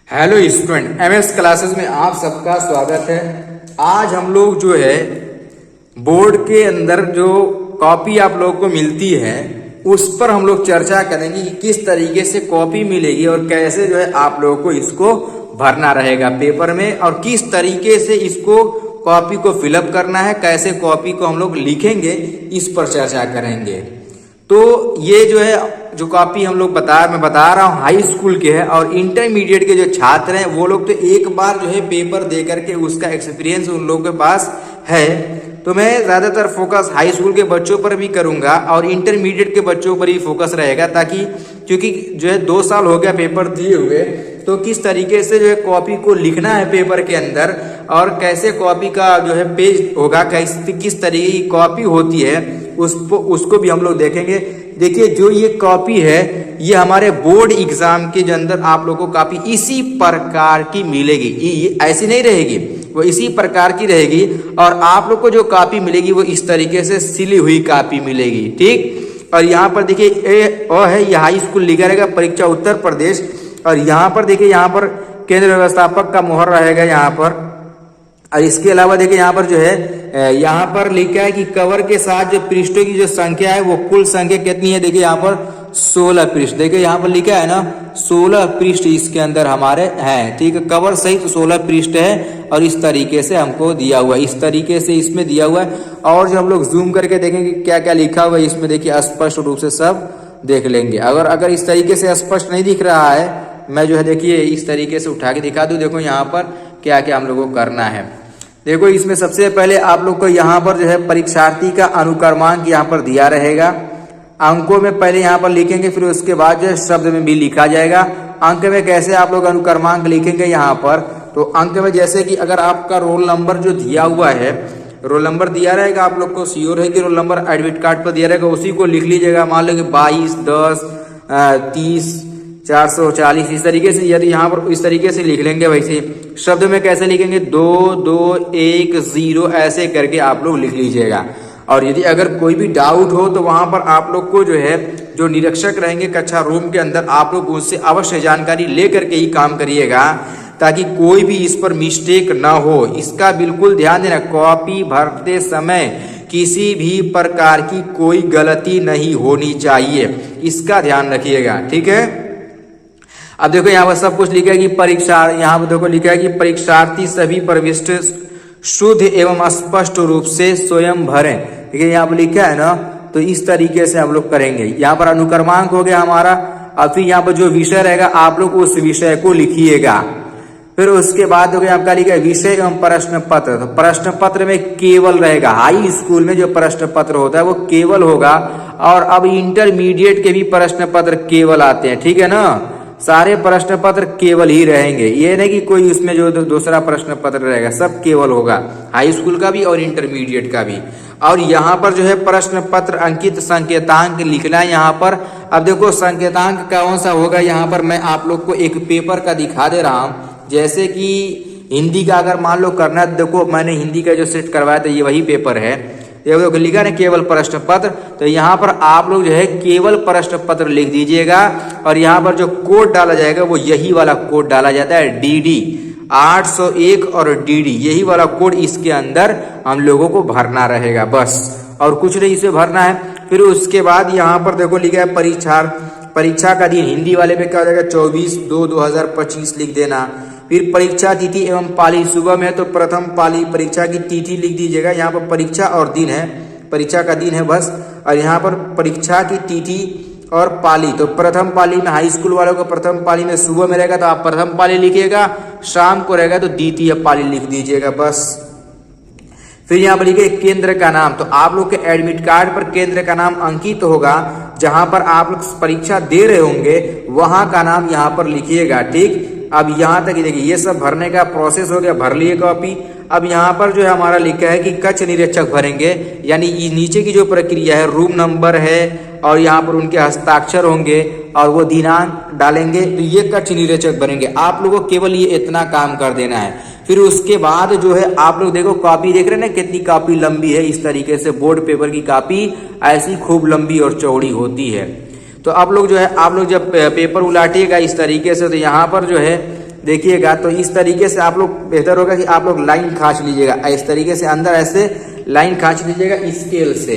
Hello student, MS classes में आप सबका स्वागत है। आज हम लोग जो है बोर्ड के अंदर जो कॉपी आप लोगों को मिलती है उस पर हम लोग चर्चा करेंगे कि किस तरीके से कॉपी मिलेगी और कैसे जो है आप लोगों को इसको भरना रहेगा पेपर में और किस तरीके से इसको कॉपी को फिलअप करना है, कैसे कॉपी को हम लोग लिखेंगे, इस पर चर्चा करेंगे। तो ये जो है जो कॉपी हम लोग मैं बता रहा हूँ हाई स्कूल के है और इंटरमीडिएट के जो छात्र हैं वो लोग तो एक बार जो है पेपर दे करके उसका एक्सपीरियंस उन लोगों के पास है। तो मैं ज़्यादातर फोकस हाई स्कूल के बच्चों पर भी करूँगा और इंटरमीडिएट के बच्चों पर ही फोकस रहेगा, ताकि क्योंकि जो है 2 साल हो गया पेपर दिए हुए, तो किस तरीके से जो है कॉपी को लिखना है पेपर के अंदर और कैसे कॉपी का जो है पेज होगा, किस तरीके की कॉपी होती है उसको भी हम लोग देखेंगे। देखिए जो ये कॉपी है ये हमारे बोर्ड एग्जाम के अंदर आप लोगों को कॉपी इसी प्रकार की मिलेगी, ये ऐसी नहीं रहेगी, वो इसी प्रकार की रहेगी और आप लोग को जो कॉपी मिलेगी वो इस तरीके से सिली हुई कॉपी मिलेगी, ठीक। और यहाँ पर देखिए है ये हाई स्कूल लिखा रहेगा परीक्षा उत्तर प्रदेश और यहाँ पर देखिए यहाँ पर केंद्र व्यवस्थापक का मोहर रहेगा यहाँ पर। और इसके अलावा देखिए यहाँ पर जो है यहाँ पर लिखा है कि कवर के साथ जो पृष्ठों की जो संख्या है वो कुल संख्या कितनी है। देखिए यहाँ पर 16 पृष्ठ, देखिए यहाँ पर लिखा है ना 16 पृष्ठ इसके अंदर हमारे हैं, ठीक है। कवर सहित 16 पृष्ठ है और इस तरीके से हमको दिया हुआ है, इस तरीके से इसमें दिया हुआ है। और जो हम लोग जूम करके देखेंगे क्या क्या लिखा हुआ है इसमें, देखिए स्पष्ट रूप से सब देख लेंगे। अगर इस तरीके से स्पष्ट नहीं दिख रहा है, मैं जो है देखिए इस तरीके से उठा के दिखा दूं। देखो यहाँ पर क्या क्या हम लोगों को करना है। देखो इसमें सबसे पहले आप लोग को यहाँ पर जो है परीक्षार्थी का अनुक्रमांक यहाँ पर दिया रहेगा। अंकों में पहले यहाँ पर लिखेंगे, फिर उसके बाद जो है शब्द में भी लिखा जाएगा। अंक में कैसे आप लोग अनुक्रमांक लिखेंगे यहाँ पर, तो अंक में जैसे कि अगर आपका रोल नंबर जो दिया हुआ है, रोल नंबर दिया रहेगा, आप लोग को श्योर है कि रोल नंबर एडमिट कार्ड पर दिया रहेगा, उसी को लिख लीजिएगा। मान लो कि 22, 10, 30, 440 इस तरीके से, यदि यहाँ पर इस तरीके से लिख लेंगे। वैसे शब्द में कैसे लिखेंगे 2, 2, 1, 0 ऐसे करके आप लोग लिख लीजिएगा। और यदि अगर कोई भी डाउट हो तो वहां पर आप लोग को जो है जो निरीक्षक रहेंगे कक्षा रूम के अंदर, आप लोग उनसे अवश्य जानकारी लेकर के ही काम करिएगा, ताकि कोई भी इस पर मिस्टेक ना हो। इसका बिल्कुल ध्यान देना, कॉपी भरते समय किसी भी प्रकार की कोई गलती नहीं होनी चाहिए, इसका ध्यान रखिएगा, ठीक है। अब देखो यहाँ पर सब कुछ लिखा है कि यहाँ पर देखो लिखा है कि परीक्षार्थी सभी प्रविष्ट शुद्ध एवं स्पष्ट रूप से स्वयं भरें। देखिए यहाँ पर लिखा है ना, तो इस तरीके से हम लोग करेंगे। यहाँ पर अनुक्रमांक हो गया हमारा। अब फिर यहाँ पर जो विषय रहेगा आप लोग उस विषय को लिखिएगा। फिर उसके बाद हो गया आपका लिखा है विषय एवं प्रश्न पत्र। तो प्रश्न पत्र में केवल रहेगा, हाई स्कूल में जो प्रश्न पत्र होता है वो केवल होगा और अब इंटरमीडिएट के भी प्रश्न पत्र केवल आते हैं, ठीक है ना। सारे प्रश्न पत्र केवल ही रहेंगे, ये नहीं कि कोई उसमें जो दूसरा प्रश्न पत्र रहेगा, सब केवल होगा, हाई स्कूल का भी और इंटरमीडिएट का भी। और यहाँ पर जो है प्रश्न पत्र अंकित संकेतांक लिखना है यहाँ पर। अब देखो संकेतांक कौन सा होगा, यहाँ पर मैं आप लोग को एक पेपर का दिखा दे रहा हूँ। जैसे कि हिंदी का अगर मान लो करना है, देखो मैंने हिंदी का जो सेट करवाया था ये वही पेपर है, देखो लिखा है केवल प्रश्न पत्र। तो यहाँ पर आप लोग जो है केवल प्रश्न पत्र लिख दीजिएगा और यहाँ पर जो कोड डाला जाएगा वो यही वाला कोड डाला जाता है, DD 801 और DD, यही वाला कोड इसके अंदर हम लोगों को भरना रहेगा बस, और कुछ नहीं इसे भरना है। फिर उसके बाद यहाँ पर देखो लिखा है परीक्षा का दिन, हिंदी वाले पे क्या हो जाएगा 24/2/2025 लिख देना। फिर परीक्षा तिथि एवं पाली, सुबह में तो प्रथम पाली परीक्षा की तिथि लिख दीजिएगा। यहाँ पर परीक्षा और दिन है, परीक्षा का दिन है बस, और यहाँ पर परीक्षा की तिथि और पाली, तो प्रथम पाली में हाई स्कूल वालों को प्रथम पाली में सुबह में रहेगा तो आप प्रथम पाली लिखिएगा, शाम को रहेगा तो द्वितीय पाली लिख दीजिएगा बस। फिर यहाँ पर लिखिए केंद्र का नाम, तो आप लोग के एडमिट कार्ड पर केंद्र का नाम अंकित होगा, जहां पर आप लोग परीक्षा दे रहे होंगे वहां का नाम यहाँ पर लिखिएगा, ठीक। अब यहाँ तक देखिए ये सब भरने का प्रोसेस हो गया, भर लिए कॉपी। अब यहाँ पर जो है हमारा लिखा है कि कक्ष निरीक्षक भरेंगे, यानी नीचे की जो प्रक्रिया है, रूम नंबर है और यहाँ पर उनके हस्ताक्षर होंगे और वो दिनांक डालेंगे, तो ये कक्ष निरीक्षक बनेंगे। आप लोगों को केवल ये इतना काम कर देना है। फिर उसके बाद जो है आप लोग देखो कॉपी देख रहे हैं ना कितनी कॉपी लंबी है, इस तरीके से बोर्ड पेपर की कॉपी ऐसी खूब लंबी और चौड़ी होती है। तो आप लोग जो है आप लोग जब पेपर उलाटिएगा इस तरीके से, तो यहाँ पर जो है देखिएगा तो इस तरीके से आप लोग बेहतर होगा कि आप लोग लाइन खींच लीजिएगा, इस तरीके से अंदर ऐसे लाइन खींच लीजिएगा स्केल से।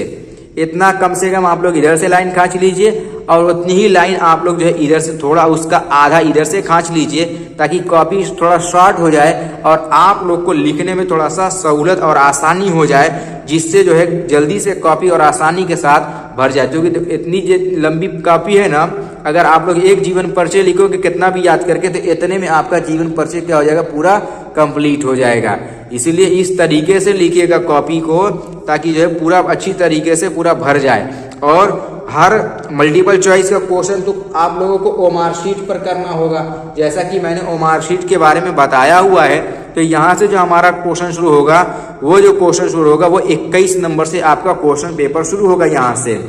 इतना कम से कम आप लोग इधर से लाइन खींच लीजिए और उतनी ही लाइन आप लोग जो है इधर से थोड़ा उसका आधा इधर से खींच लीजिए, ताकि कॉपी थोड़ा शॉर्ट हो जाए और आप लोग को लिखने में थोड़ा सा सहूलत और आसानी हो जाए, जिससे जो है जल्दी से कॉपी और आसानी के साथ भर जाए। क्योंकि इतनी लंबी कॉपी है ना, अगर आप लोग एक जीवन परिचय लिखोगे कितना भी याद करके, तो इतने में आपका जीवन परिचय क्या हो जाएगा, पूरा कंप्लीट हो जाएगा। इसीलिए इस तरीके से लिखिएगा कॉपी को, ताकि जो है पूरा अच्छी तरीके से पूरा भर जाए। और हर मल्टीपल चॉइस का क्वेश्चन तो आप लोगों को ओमार शीट पर करना होगा, जैसा कि मैंने ओमार शीट के बारे में बताया हुआ है। तो यहाँ से जो हमारा क्वेश्चन शुरू होगा, वो जो क्वेश्चन शुरू होगा वो 21 नंबर से आपका क्वेश्चन पेपर शुरू होगा यहाँ से।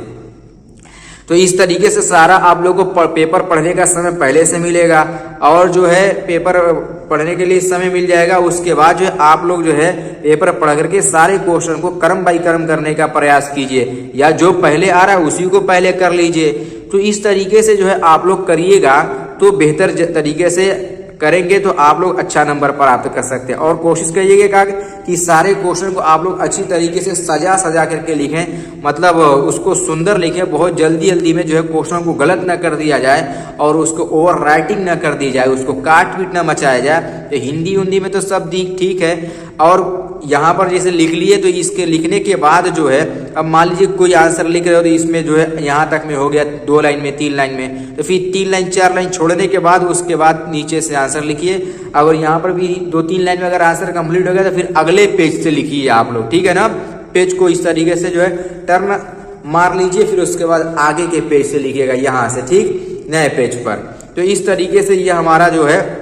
तो इस तरीके से सारा आप लोगों को पेपर पढ़ने का समय पहले से मिलेगा, और जो है पेपर पढ़ने के लिए समय मिल जाएगा। उसके बाद जो है आप लोग जो है पेपर पढ़ करके सारे क्वेश्चन को क्रम बाई क्रम करने का प्रयास कीजिए, या जो पहले आ रहा है उसी को पहले कर लीजिए। तो इस तरीके से जो है आप लोग करिएगा तो बेहतर तरीके से करेंगे तो आप लोग अच्छा नंबर प्राप्त कर सकते हैं। और कोशिश करिएगा कि सारे क्वेश्चन को आप लोग अच्छी तरीके से सजा सजा करके लिखें, मतलब उसको सुंदर लिखें। बहुत जल्दी में जो है क्वेश्चन को गलत ना कर दिया जाए और उसको ओवर राइटिंग ना कर दी जाए, उसको काट पीट ना मचाया जाए। तो हिंदी में तो सब ठीक है, और यहाँ पर जैसे लिख लिए तो इसके लिखने के बाद जो है, अब मान लीजिए कोई आंसर लिख रहे हो तो इसमें जो है यहाँ तक में हो गया 2 लाइन में 3 लाइन में, तो फिर 3 लाइन 4 लाइन छोड़ने के बाद उसके बाद नीचे से आंसर लिखिए। अगर यहाँ पर भी 2-3 लाइन में अगर आंसर कंप्लीट हो गया तो फिर अगले पेज से लिखिए आप लोग, ठीक है ना। पेज को इस तरीके से जो है टर्न मार लीजिए, फिर उसके बाद आगे के पेज से लिखिएगा यहाँ से, ठीक, नए पेज पर। तो इस तरीके से ये हमारा जो है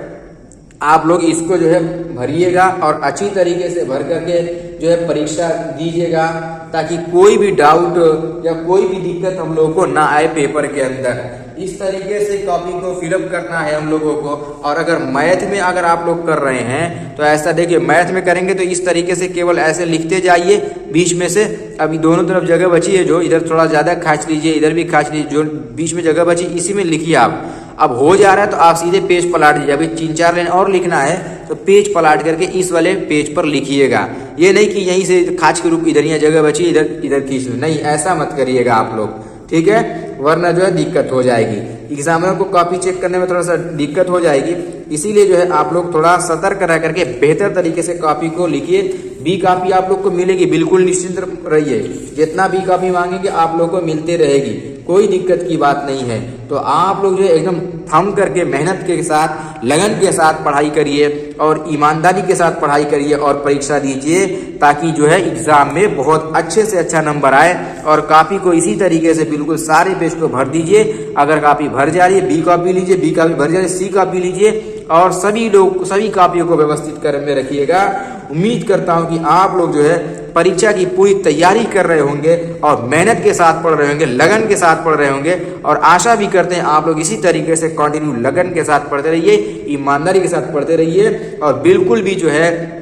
आप लोग इसको जो है भरिएगा और अच्छी तरीके से भर करके जो है परीक्षा दीजिएगा, ताकि कोई भी डाउट या कोई भी दिक्कत हम लोगों को ना आए पेपर के अंदर। इस तरीके से कॉपी को फिलअप करना है हम लोगों को। और अगर मैथ में अगर आप लोग कर रहे हैं तो ऐसा देखिए, मैथ में करेंगे तो इस तरीके से केवल ऐसे लिखते जाइए बीच में से। अभी दोनों तरफ जगह बची है, जो इधर थोड़ा ज्यादा खींच लीजिए, इधर भी खींच लीजिए, जो बीच में जगह बची इसी में लिखिए आप। अब हो जा रहा है तो आप सीधे पेज पलट दीजिए। अभी 3-4 लाइन और लिखना है तो पेज पलट करके इस वाले पेज पर लिखिएगा। ये नहीं कि यहीं से खाच के रूप इधर यहाँ जगह बची इधर खींच लो, नहीं, ऐसा मत करिएगा आप लोग, ठीक है, वरना जो है दिक्कत हो जाएगी। एग्जामिनर को कॉपी चेक करने में थोड़ा सा दिक्कत हो जाएगी। इसीलिए जो है आप लोग थोड़ा सतर्क रह करके बेहतर तरीके से कॉपी को लिखिए। बी कॉपी आप लोग को मिलेगी, बिल्कुल निश्चिंत रहिए। जितना बी कॉपी मांगेंगे आप लोग को मिलते रहेगी, कोई दिक्कत की बात नहीं है। तो आप लोग जो है एकदम थम करके मेहनत के साथ, लगन के साथ पढ़ाई करिए और ईमानदारी के साथ पढ़ाई करिए और परीक्षा दीजिए, ताकि जो है एग्जाम में बहुत अच्छे से अच्छा नंबर आए। और कॉपी को इसी तरीके से बिल्कुल सारे पेज को भर दीजिए। अगर कॉपी भर जा रही है बी कॉपी लीजिए, बी कॉपी भर जा रही है सी कॉपी लीजिए, और सभी कॉपियों को व्यवस्थित कर में रखिएगा। उम्मीद करता हूं कि आप लोग जो है परीक्षा की पूरी तैयारी कर रहे होंगे और मेहनत के साथ पढ़ रहे होंगे, लगन के साथ पढ़ रहे होंगे। और आशा भी करते हैं आप लोग इसी तरीके से कंटिन्यू लगन के साथ पढ़ते रहिए, ईमानदारी के साथ पढ़ते रहिए। और बिल्कुल भी जो है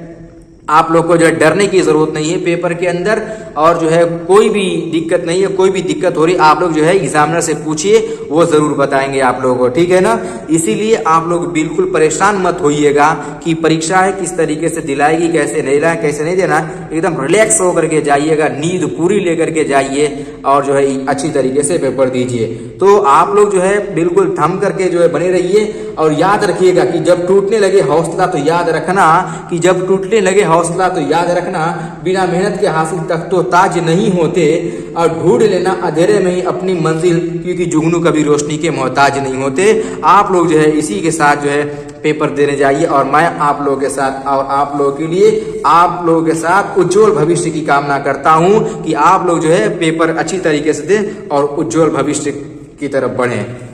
आप लोग को जो है डरने की जरूरत नहीं है पेपर के अंदर, और जो है कोई भी दिक्कत नहीं है। कोई भी दिक्कत हो रही आप लोग जो है एग्जामिनर से पूछिए, वो जरूर बताएंगे आप लोगों को, ठीक है ना। इसीलिए आप लोग बिल्कुल परेशान मत होइएगा कि परीक्षा है किस तरीके से दिलाएगी, कैसे नहीं देना, कैसे नहीं देना। एकदम रिलैक्स होकर के जाइएगा, नींद पूरी लेकर के जाइए और जो है अच्छी तरीके से पेपर दीजिए। तो आप लोग जो है बिल्कुल थम करके जो है बने रहिए। और याद रखिएगा कि जब टूटने लगे हौसला तो याद रखना, कि जब टूटने लगे हौसला तो याद रखना, बिना मेहनत के हासिल तक तो ताज नहीं होते। और ढूंढ लेना अंधेरे में ही अपनी मंजिल, क्योंकि जुगनू कभी रोशनी के मोहताज नहीं होते। आप लोग जो है इसी के साथ जो है पेपर देने जाइए। और मैं आप लोगों के साथ और आप लोगों के लिए, आप लोगों के साथ उज्जवल भविष्य की कामना करता हूं कि आप लोग जो है पेपर अच्छी तरीके से दें और उज्जवल भविष्य की तरफ बढ़ें।